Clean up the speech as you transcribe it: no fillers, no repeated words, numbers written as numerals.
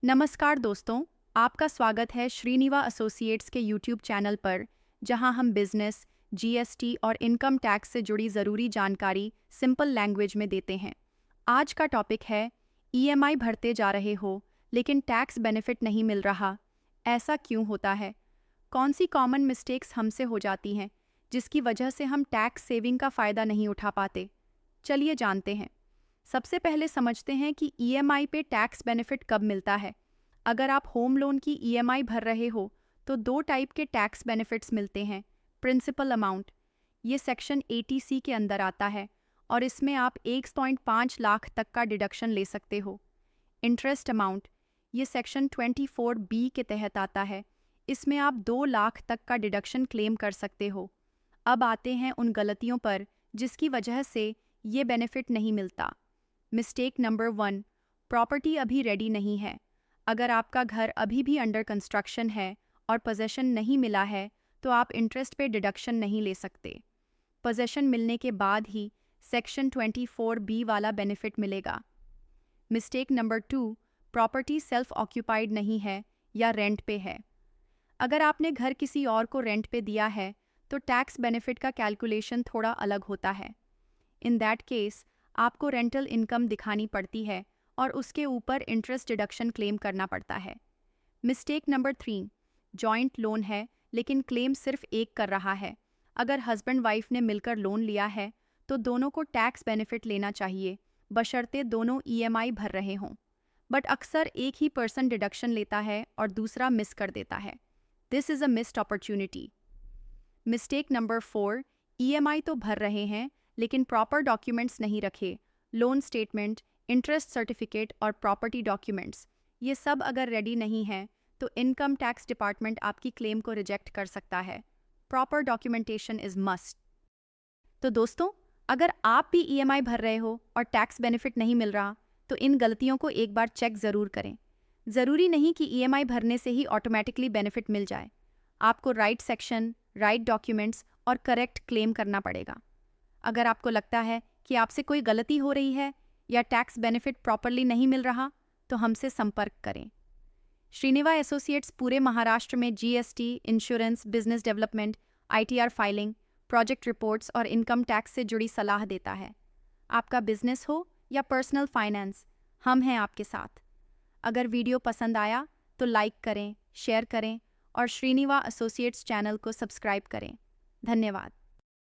नमस्कार दोस्तों, आपका स्वागत है श्रीनिवा एसोसिएट्स के यूट्यूब चैनल पर, जहां हम बिजनेस, जीएसटी और इनकम टैक्स से जुड़ी ज़रूरी जानकारी सिंपल लैंग्वेज में देते हैं। आज का टॉपिक है ईएमआई भरते जा रहे हो, लेकिन टैक्स बेनिफिट नहीं मिल रहा। ऐसा क्यों होता है? कौन सी कॉमन मिस्टेक्स हमसे हो जाती हैं, जिसकी वजह से हम टैक्स सेविंग का फ़ायदा नहीं उठा पाते? चलिए जानते हैं। सबसे पहले समझते हैं कि ईएमआई पे टैक्स बेनिफिट कब मिलता है। अगर आप होम लोन की ईएमआई भर रहे हो तो दो टाइप के टैक्स बेनिफिट्स मिलते हैं। प्रिंसिपल अमाउंट, ये सेक्शन 80C के अंदर आता है और इसमें आप 1.5 लाख तक का डिडक्शन ले सकते हो। इंटरेस्ट अमाउंट, ये सेक्शन 24B के तहत आता है। इसमें आप 2 लाख तक का डिडक्शन क्लेम कर सकते हो। अब आते हैं उन गलतियों पर जिसकी वजह से ये बेनिफिट नहीं मिलता। मिस्टेक नंबर 1, प्रॉपर्टी अभी रेडी नहीं है। अगर आपका घर अभी भी अंडर कंस्ट्रक्शन है और पोजेशन नहीं मिला है तो आप इंटरेस्ट पे डिडक्शन नहीं ले सकते। पोजेशन मिलने के बाद ही सेक्शन 24B वाला बेनिफिट मिलेगा। Mistake number 2, property self occupied नहीं है या रेंट पे है। अगर आपने घर किसी और को रेंट पे दिया है तो टैक्स बेनिफिट का कैलकुलेशन थोड़ा अलग होता है। इन दैट केस आपको रेंटल इनकम दिखानी पड़ती है और उसके ऊपर इंटरेस्ट डिडक्शन क्लेम करना पड़ता है। मिस्टेक नंबर 3, जॉइंट लोन है लेकिन क्लेम सिर्फ एक कर रहा है। अगर हस्बैंड वाइफ ने मिलकर लोन लिया है तो दोनों को टैक्स बेनिफिट लेना चाहिए, बशर्ते दोनों ईएमआई भर रहे हों। बट अक्सर एक ही पर्सन डिडक्शन लेता है और दूसरा मिस कर देता है। This is a missed opportunity. Mistake number 4, EMI तो भर रहे हैं लेकिन प्रॉपर डॉक्यूमेंट्स नहीं रखे। लोन स्टेटमेंट, इंटरेस्ट सर्टिफिकेट और प्रॉपर्टी डॉक्यूमेंट्स, ये सब अगर रेडी नहीं हैं तो इनकम टैक्स डिपार्टमेंट आपकी क्लेम को रिजेक्ट कर सकता है। Proper documentation is must. तो दोस्तों, अगर आप भी ईएमआई भर रहे हो और टैक्स बेनिफिट नहीं मिल रहा तो इन गलतियों को एक बार चेक ज़रूर करें। ज़रूरी नहीं कि ईएमआई भरने से ही ऑटोमेटिकली बेनिफिट मिल जाए। आपको राइट सेक्शन, राइट डॉक्यूमेंट्स और करेक्ट क्लेम करना पड़ेगा। अगर आपको लगता है कि आपसे कोई गलती हो रही है या टैक्स बेनिफिट प्रॉपरली नहीं मिल रहा तो हमसे संपर्क करें। श्रीनिवा एसोसिएट्स पूरे महाराष्ट्र में GST, insurance, business development, ITR filing, project reports और इनकम टैक्स से जुड़ी सलाह देता है। आपका बिजनेस हो या पर्सनल फाइनेंस, हम हैं आपके साथ। अगर वीडियो पसंद आया तो लाइक करें, शेयर करें और श्रीनिवा एसोसिएट्स चैनल को सब्सक्राइब करें। धन्यवाद।